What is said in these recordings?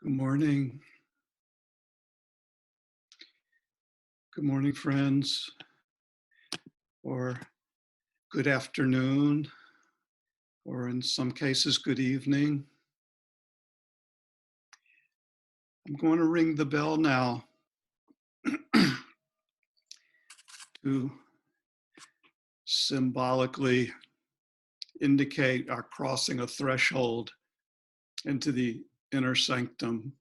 Good morning. Good morning, friends, or good afternoon, or in some cases, good evening. I'm going to ring the bell now to symbolically indicate our crossing a threshold into the inner sanctum.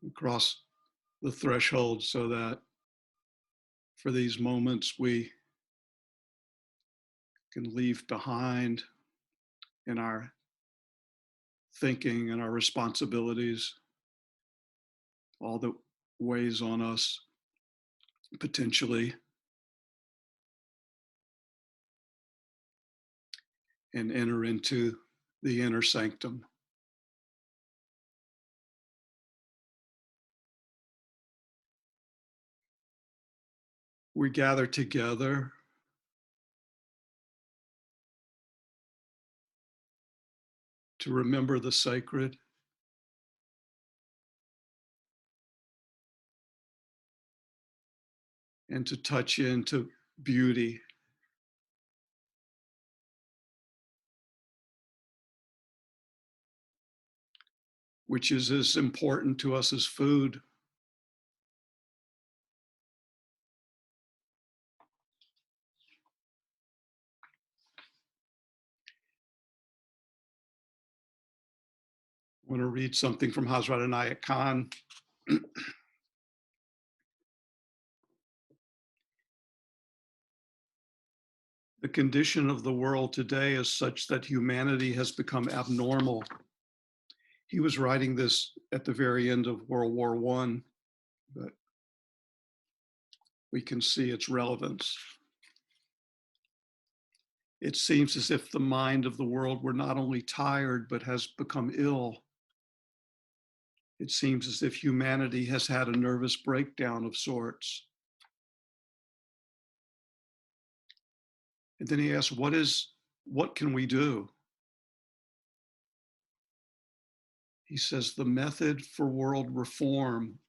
We cross the threshold so that for these moments we can leave behind in our thinking and our responsibilities all that weighs on us potentially, and enter into the inner sanctum. We gather together to remember the sacred, and to touch into beauty, which is as important to us as food. I want to read something from Hazrat Inayat Khan. The condition of the world today is such that humanity has become abnormal. He was writing this at the very end of World War I, but we can see its relevance. It seems as if the mind of the world were not only tired, but has become ill. It seems as if humanity has had a nervous breakdown of sorts. And then he asks, what can we do? He says, the method for world reform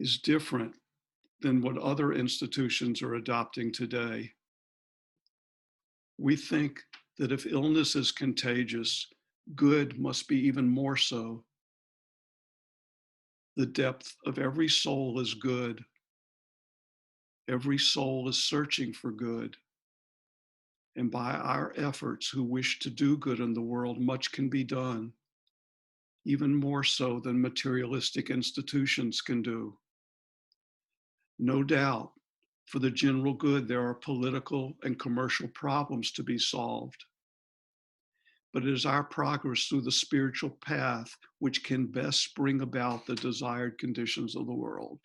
is different than what other institutions are adopting today. We think that if illness is contagious, good must be even more so. The depth of every soul is good. Every soul is searching for good. And by our efforts who wish to do good in the world, much can be done, even more so than materialistic institutions can do. No doubt, for the general good, there are political and commercial problems to be solved. But it is our progress through the spiritual path which can best bring about the desired conditions of the world.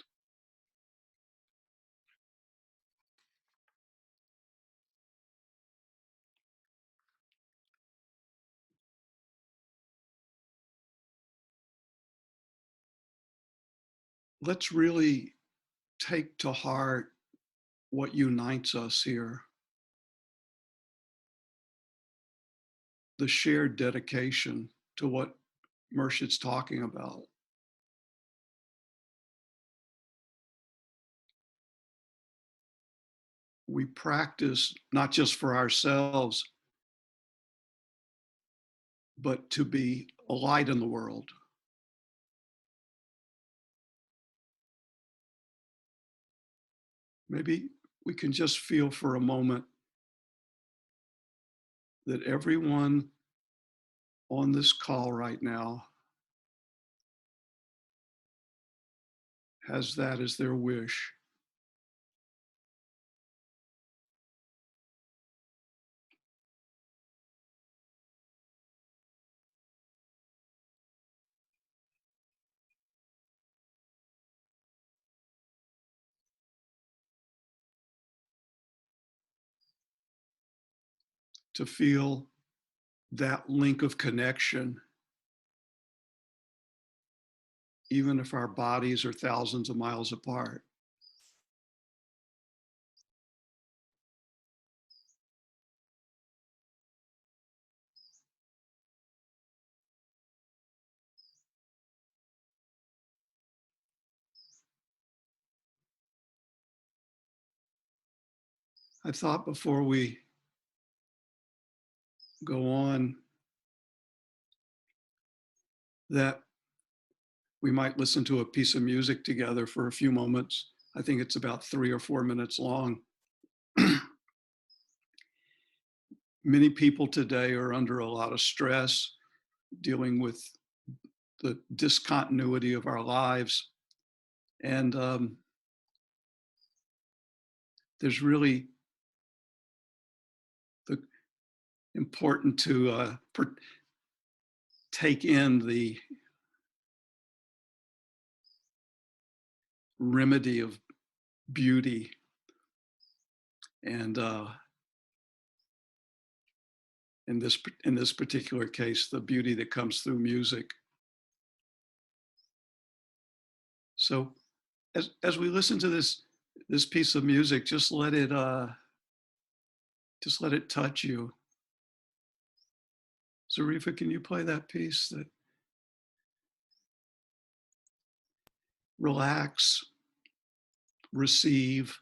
Let's really take to heart what unites us here: the shared dedication to what Murshid's talking about. We practice not just for ourselves, but to be a light in the world. Maybe we can just feel for a moment that everyone on this call right now has that as their wish. to feel that link of connection, even if our bodies are thousands of miles apart. I thought before we go on that we might listen to a piece of music together for a few moments. I think it's about 3 or 4 minutes long. Many people today are under a lot of stress, dealing with the discontinuity of our lives. And there's really the important to take in the remedy of beauty, and in this particular case, the beauty that comes through music. So as we listen to this piece of music, just let it touch you. Zarifa, can you play that piece? That relax, receive.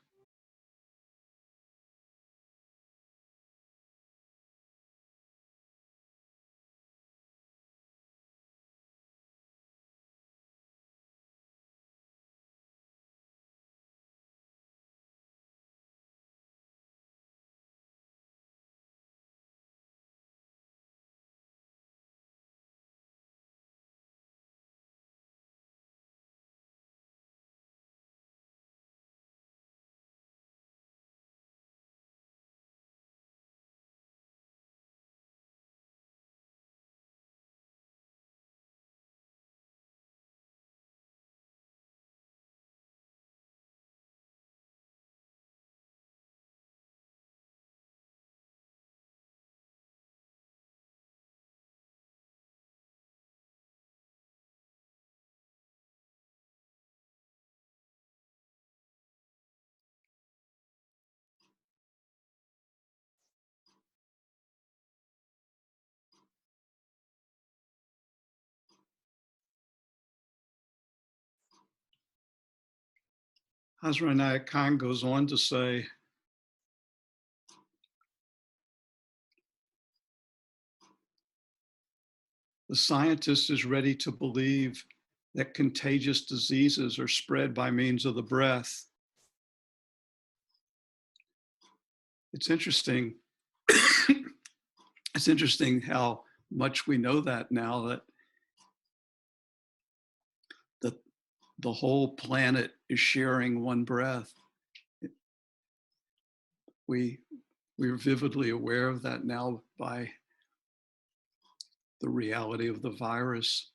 Hazrat Inayat Khan goes on to say, the scientist is ready to believe that contagious diseases are spread by means of the breath. It's interesting. It's interesting how much we know that now, that the, the whole planet is sharing one breath. We're vividly aware of that now by the reality of the virus.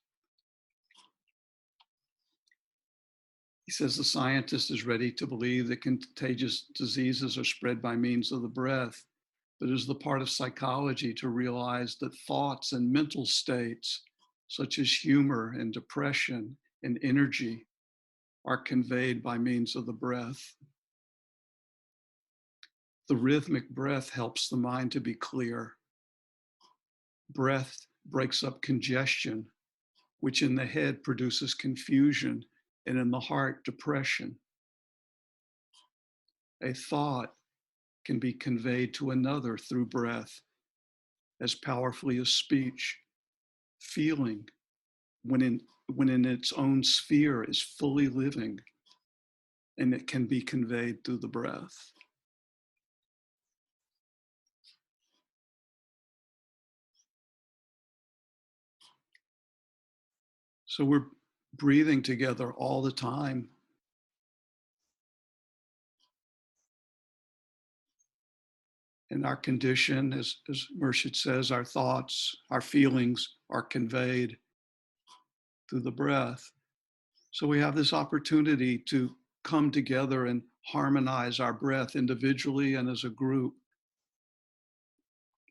He says the scientist is ready to believe that contagious diseases are spread by means of the breath, but it is the part of psychology to realize that thoughts and mental states, such as humor and depression and energy, are conveyed by means of the breath. The rhythmic breath helps the mind to be clear. Breath breaks up congestion, which in the head produces confusion, and in the heart, depression. A thought can be conveyed to another through breath as powerfully as speech. Feeling, when in its own sphere, is fully living, and it can be conveyed through the breath. So we're breathing together all the time. In our condition, as Murshid says, our thoughts, our feelings are conveyed through the breath. So we have this opportunity to come together and harmonize our breath individually and as a group.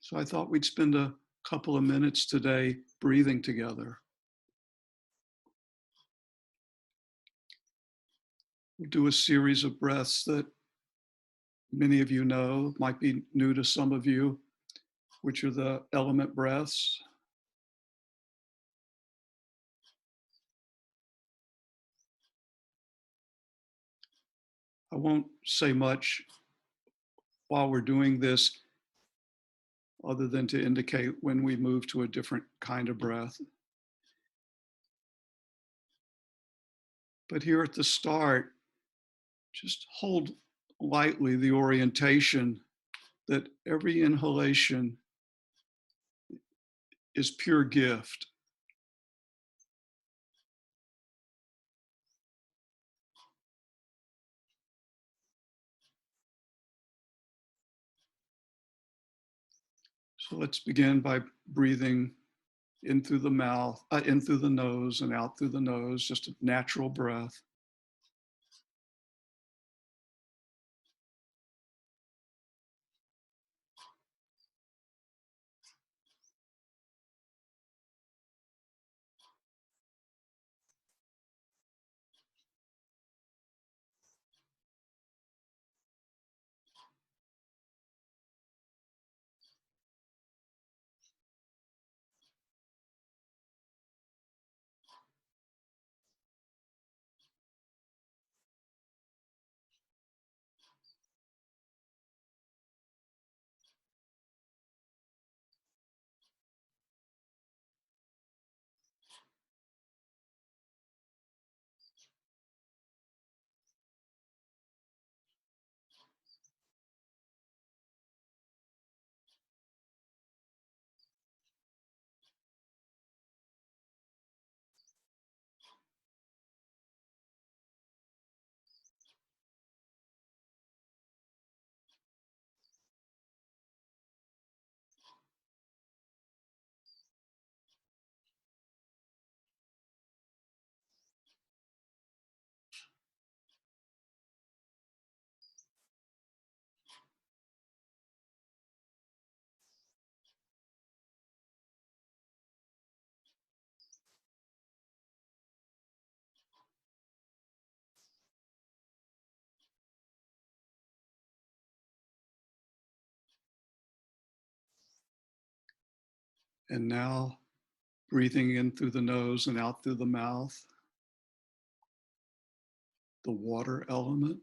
So I thought we'd spend a couple of minutes today breathing together. We'll do a series of breaths that many of you know, might be new to some of you, which are the element breaths. I won't say much while we're doing this other than to indicate when we move to a different kind of breath. But here at the start, just hold lightly the orientation that every inhalation is pure gift. So let's begin by breathing in through the mouth, in through the nose and out through the nose, just a natural breath. And now breathing in through the nose and out through the mouth, the water element.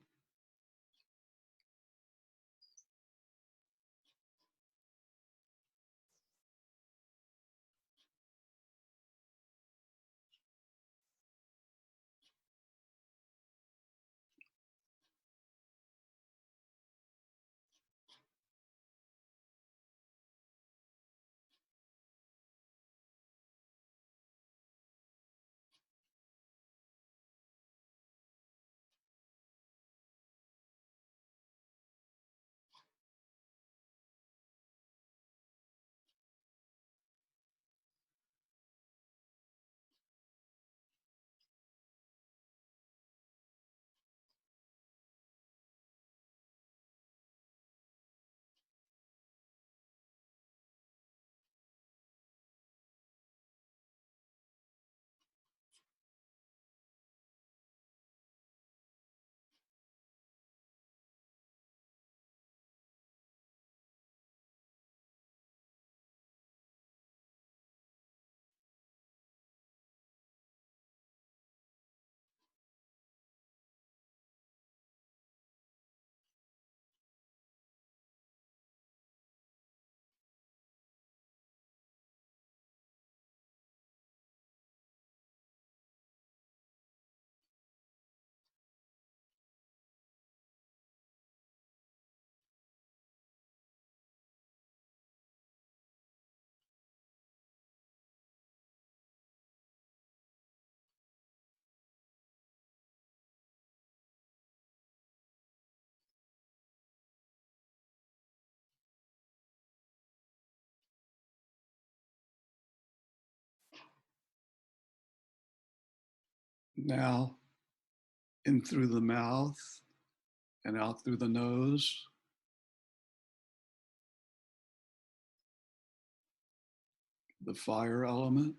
Now in through the mouth and out through the nose. the fire element,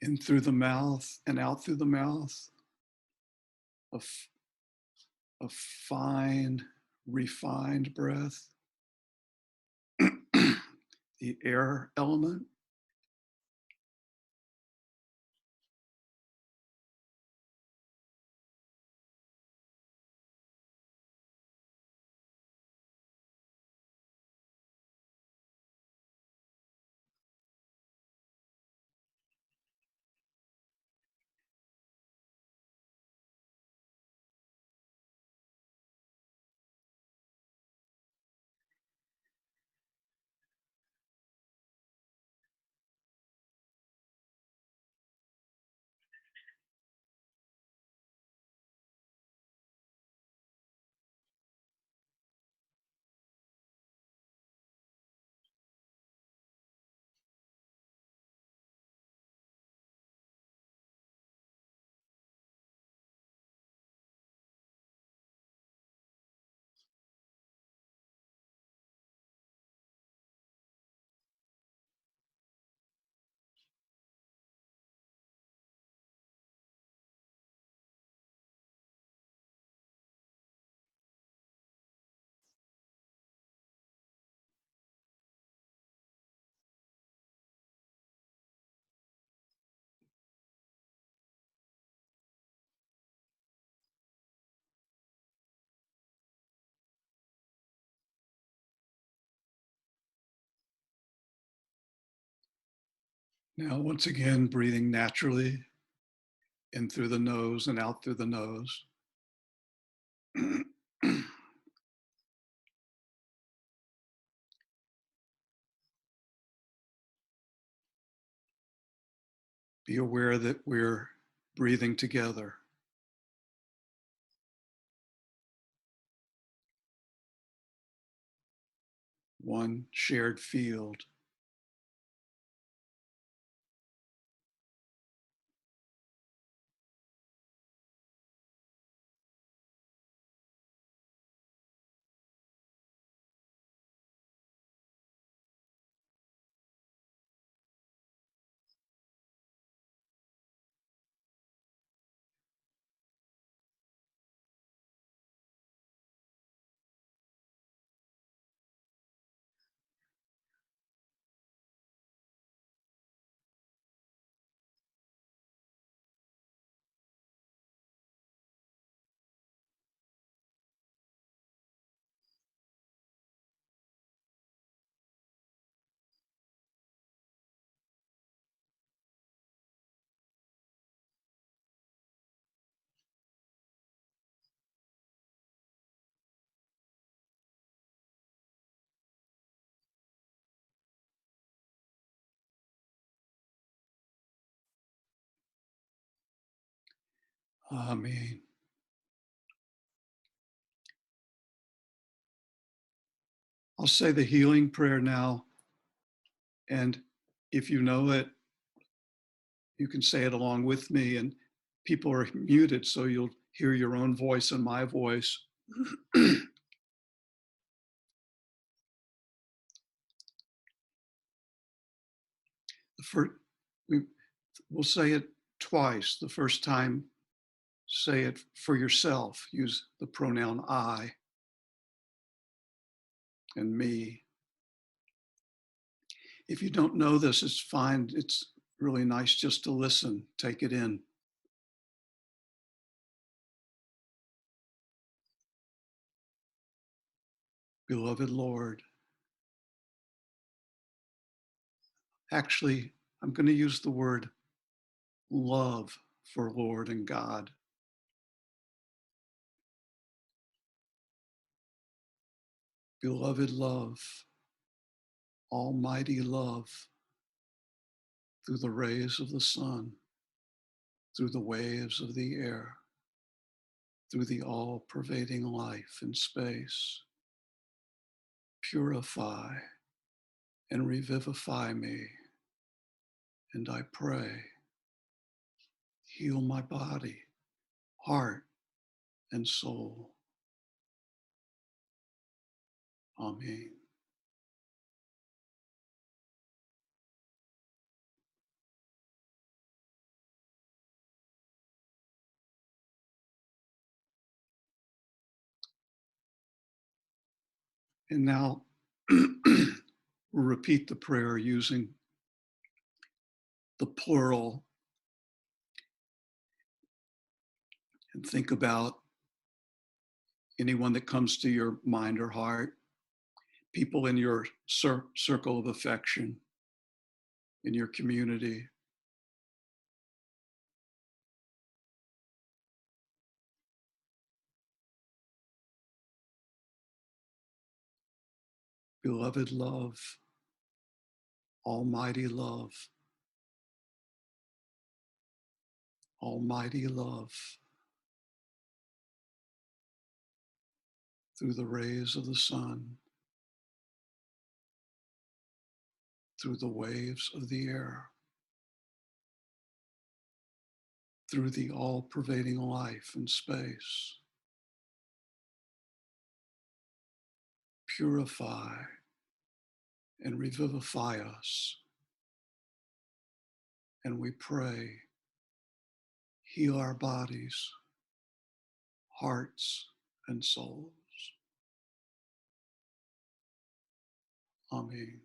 in through the mouth and out through the mouth, a, a fine, refined breath, the air element, now, once again, breathing naturally in through the nose and out through the nose. Be aware that we're breathing together. One shared field. Amen. I'll say the healing prayer now, and if you know it, you can say it along with me. And people are muted, so you'll hear your own voice and my voice. the first, we'll say it twice. The first time, say it for yourself. Use the pronoun I and me. If you don't know this, it's fine. It's really nice just to listen, take it in. Beloved Lord. Actually, I'm going to use the word love for Lord and God. Beloved love, almighty love, through the rays of the sun, through the waves of the air, through the all-pervading life in space. Purify and revivify me, and I pray, heal my body, heart, and soul. Amen. And now we'll repeat the prayer using the plural and think about anyone that comes to your mind or heart, people in your circle of affection, in your community. Beloved love, almighty love, almighty love, through the rays of the sun, through the waves of the air, through the all-pervading life in space. Purify and revivify us. And we pray, heal our bodies, hearts, and souls. Amen.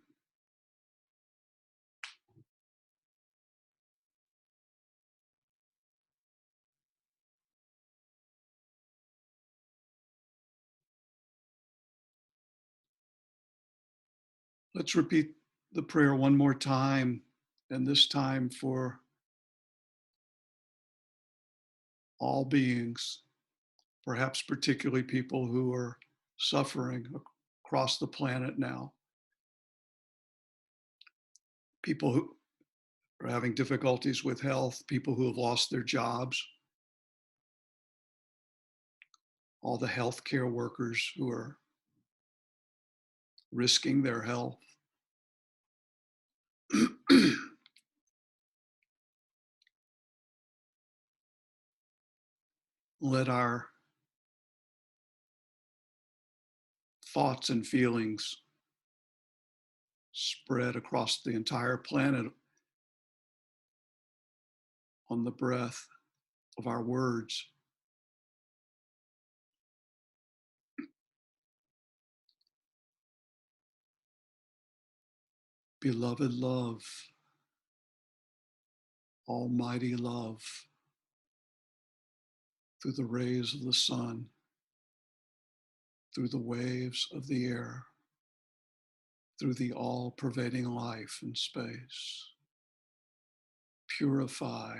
Let's repeat the prayer one more time, and this time for all beings, perhaps particularly people who are suffering across the planet now, people who are having difficulties with health, people who have lost their jobs, all the healthcare workers who are risking their health. Let our thoughts and feelings spread across the entire planet on the breath of our words. Beloved love, almighty love, through the rays of the sun, through the waves of the air, through the all-pervading life in space. Purify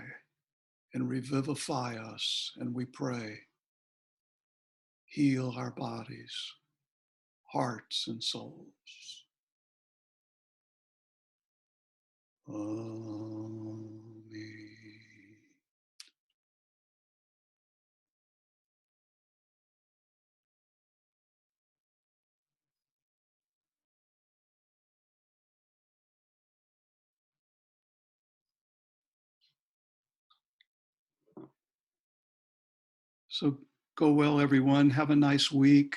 and revivify us, and we pray, heal our bodies, hearts, and souls. Amen. So go well, everyone. Have a nice week.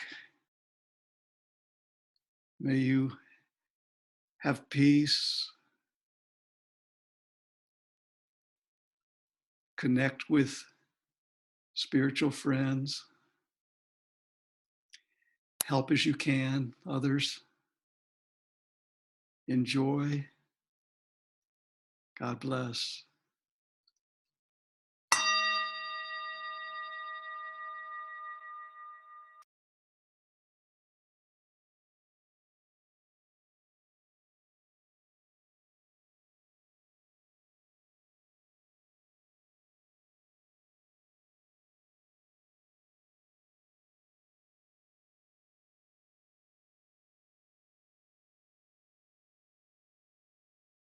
May you have peace, connect with spiritual friends, help as you can others, enjoy. God bless.